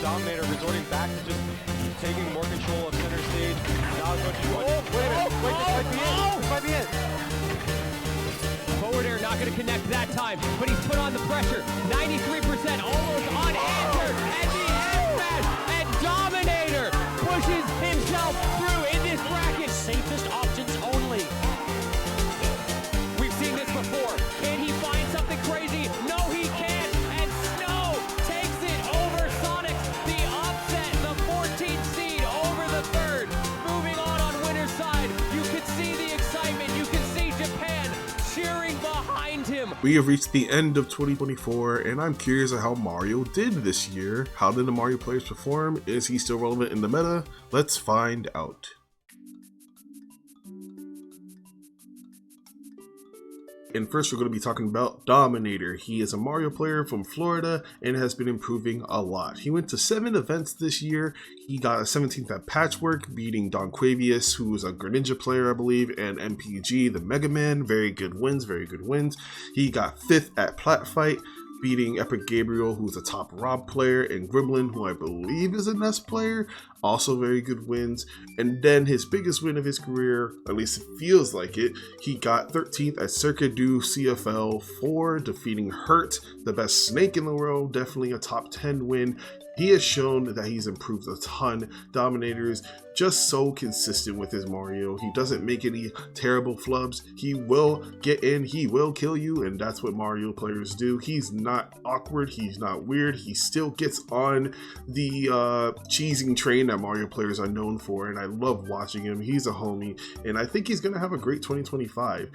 Dominator resorting back to just taking more control of center stage. Now going to wait a minute, wait, this might be it. This might be it. Forward air not going to connect that time, but he's put on the pressure. 93% almost unanswered, and the F-Smash, and Dominator pushes himself through in this bracket. Safest options only. We've seen this before. Can he find something crazy? No, he can't. And Snow takes it over Sonic. The upset, the 14th seed over the 3rd. Moving on winner's side. You can see the excitement. You can see Japan cheering behind him. We have reached the end of 2024, and I'm curious of how Mario did this year. How did the Mario players perform? Is he still relevant in the meta? Let's find out. And first, we're going to be talking about Dominator. He is a Mario player from Florida and has been improving a lot. He went to 7 events this year. He got a 17th at Patchwork, beating Don Quavius, who is a Greninja player, I believe, and MPG, the Mega Man. Very good wins, very good wins. He got 5th at Plat Fight, beating Epic Gabriel, who's a top Rob player, and Gremlin, who I believe is a NES player. Also very good wins. And then his biggest win of his career, at least it feels like it, he got 13th at Circuit du CFL 4, defeating Hurt, the best snake in the world, definitely a top 10 win. He has shown that he's improved a ton. Dominator is just so consistent with his Mario. He doesn't make any terrible flubs. He will get in, he will kill you, and that's what Mario players do. He's not awkward, he's not weird. He still gets on the cheesing train that Mario players are known for, and I love watching him. He's a homie, and I think he's gonna have a great 2025.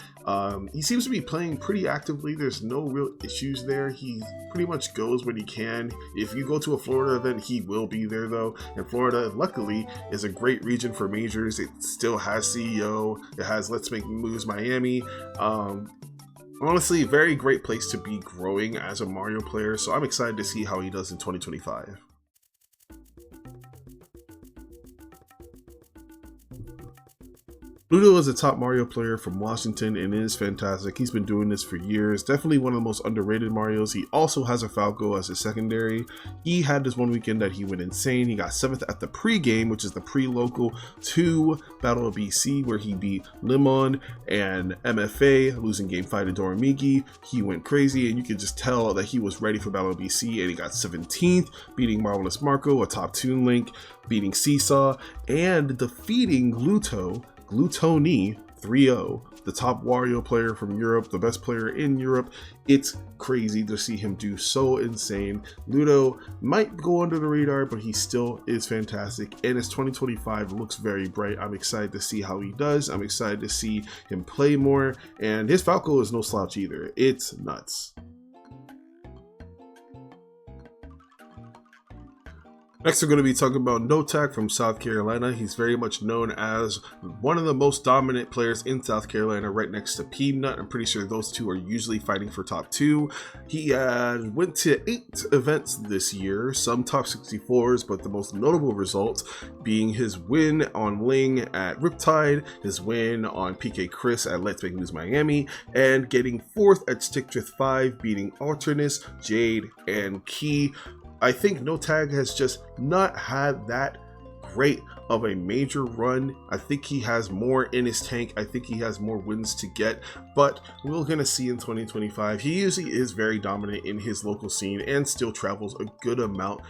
He seems to be playing pretty actively. There's no real issues there. He pretty much goes when he can. If you go to a Florida event, he will be there though, and Florida, luckily, is a great region for majors. It still has CEO, it has Let's Make Moves Miami. Honestly, very great place to be growing as a Mario player, so I'm excited to see how he does in 2025. Pluto is a top Mario player from Washington and is fantastic. He's been doing this for years. Definitely one of the most underrated Marios. He also has a Falco as a secondary. He had this one weekend that he went insane. He got 7th at the pre-game, which is the pre-local to Battle of BC, where he beat Limon and MFA, losing game 5 to Doramigi. He went crazy, and you could just tell that he was ready for Battle of BC, and he got 17th, beating Marvelous Marco, a top Toon Link, beating Seesaw, and defeating Glutoni 3-0, the top Wario player from Europe, the best player in Europe. It's crazy to see him do so insane. Ludo might go under the radar, but he still is fantastic, and his 2025 looks very bright. I'm excited to see how he does. I'm excited to see him play more, and his Falco is no slouch either. It's nuts. Next, we're going to be talking about Notak from South Carolina. He's very much known as one of the most dominant players in South Carolina, right next to Peanut. I'm pretty sure those two are usually fighting for top 2. He went to 8 events this year, some top 64s, but the most notable results being his win on Ling at Riptide, his win on PK Chris at Let's Make Moves Miami, and getting 4th at Stickdrift 5, beating Alternus, Jade, and Key. I think Notak has just not had that great of a major run. I think he has more in his tank. I think he has more wins to get, but we're gonna see in 2025. He usually is very dominant in his local scene and still travels a good amount.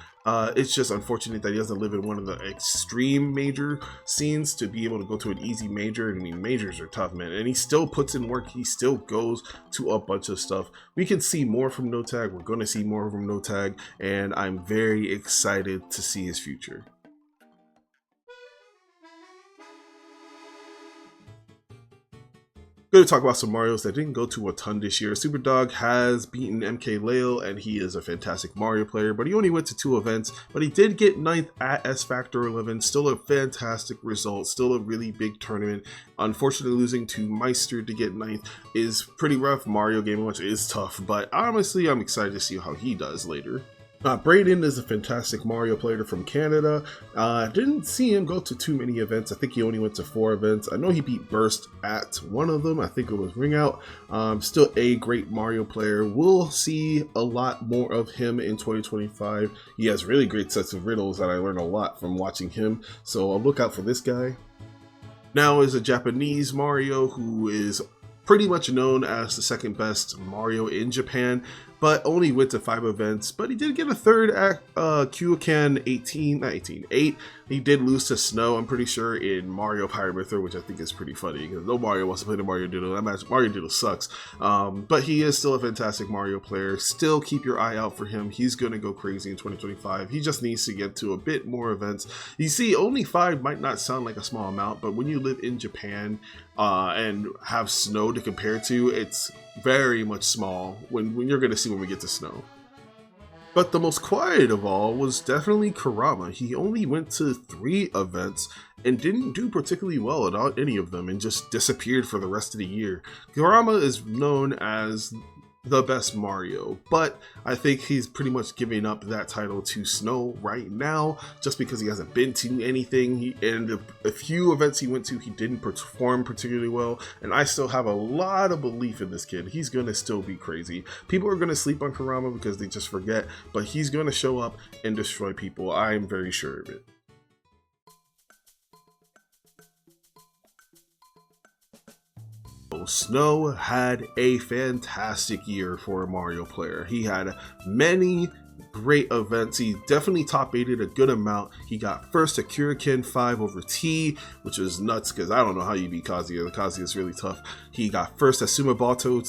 It's just unfortunate that he doesn't live in one of the extreme major scenes to be able to go to an easy major. I mean, majors are tough, man, and he still puts in work. He still goes to a bunch of stuff. We can see more from Notak. We're going to see more from Notak, and I'm very excited to see his future. Going to talk about some Marios that didn't go to a ton this year. Superdog has beaten MK Lale, and he is a fantastic Mario player, but he only went to 2 events, but he did get 9th at S Factor 11. Still a fantastic result, still a really big tournament. Unfortunately, losing to Meister to get 9th is pretty rough. Mario Game & Watch is tough, but honestly, I'm excited to see how he does later. Brayden is a fantastic Mario player from Canada. Didn't see him go to too many events. I think he only went to 4 events. I know he beat Burst at one of them. I think it was Ring Out. Still a great Mario player. We'll see a lot more of him in 2025. He has really great sets of riddles that I learned a lot from watching him. So I'll look out for this guy. Now is a Japanese Mario who is pretty much known as the second best Mario in Japan, but only went to 5 events. But he did get a third at Kyokan 8. He did lose to Snow, I'm pretty sure, in Mario Pirate Myther, which I think is pretty funny because no Mario wants to play the Mario Doodle. That match, Mario Doodle sucks. But he is still a fantastic Mario player. Still keep your eye out for him. He's going to go crazy in 2025. He just needs to get to a bit more events. You see, only 5 might not sound like a small amount, but when you live in Japan and have Snow to compare to, it's very much small when you're going to see when we get to Snow. But the most quiet of all was definitely Kurama. He only went to 3 events and didn't do particularly well at any of them and just disappeared for the rest of the year. Kurama is known as the best Mario, but I think he's pretty much giving up that title to Snow right now just because he hasn't been to anything. And a few events he went to, he didn't perform particularly well, and I still have a lot of belief in this kid. He's gonna still be crazy. People are gonna sleep on Kurama because they just forget, but he's gonna show up and destroy people. I'm very sure of it. Snow had a fantastic year for a Mario player. He had many great events. He definitely top 8'd a good amount. He got first at Kurikan 5 over T, which was nuts because I don't know how you beat Kazuya. The Kazuya is really tough. He got first at Sumabato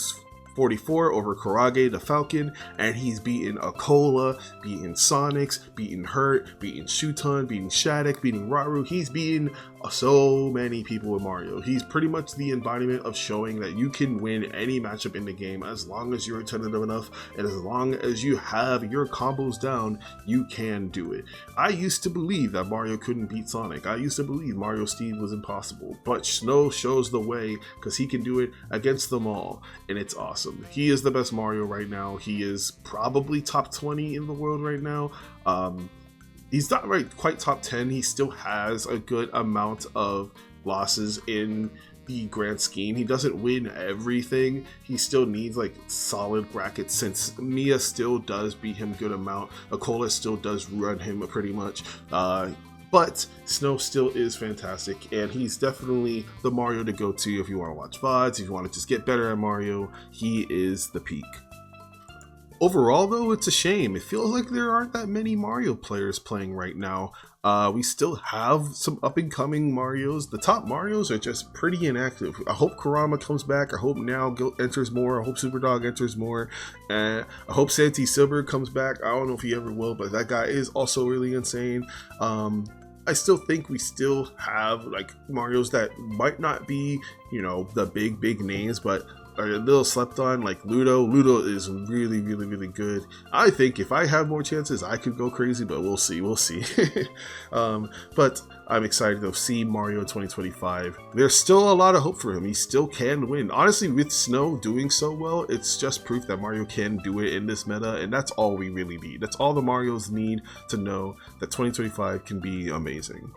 44 over Kurage the Falcon, and he's beaten Akola, beaten Sonics, beaten Hurt, beaten Shuton, beaten Shattuck, beaten Raru. He's beaten so many people with Mario. He's pretty much the embodiment of showing that you can win any matchup in the game as long as you're attentive enough and as long as you have your combos down, you can do it. I used to believe that Mario couldn't beat Sonic. I used to believe Mario Steve was impossible, but Snow shows the way because he can do it against them all, and it's awesome. He is the best Mario right now. He is probably top 20 in the world right now. He's not quite top 10. He still has a good amount of losses in the grand scheme. He doesn't win everything. He still needs like solid brackets since Mia still does beat him good amount. Akola still does run him pretty much. But Snow still is fantastic, and he's definitely the Mario to go to if you want to watch VODs, if you want to just get better at Mario. He is the peak. Overall, though, it's a shame. It feels like there aren't that many Mario players playing right now. We still have some up-and-coming Marios. The top Marios are just pretty inactive. I hope Kurama comes back. I hope Now enters more. I hope Superdog enters more. I hope Santi Silver comes back. I don't know if he ever will, but that guy is also really insane. I still think we still have like Marios that might not be, you know, the big names, but are a little slept on, like Ludo. Ludo is really good. I think if I have more chances, I could go crazy, but we'll see. But I'm excited to see Mario in 2025. There's still a lot of hope for him. He still can win. Honestly, with Snow doing so well, it's just proof that Mario can do it in this meta, and that's all we really need. That's all the Marios need to know that 2025 can be amazing.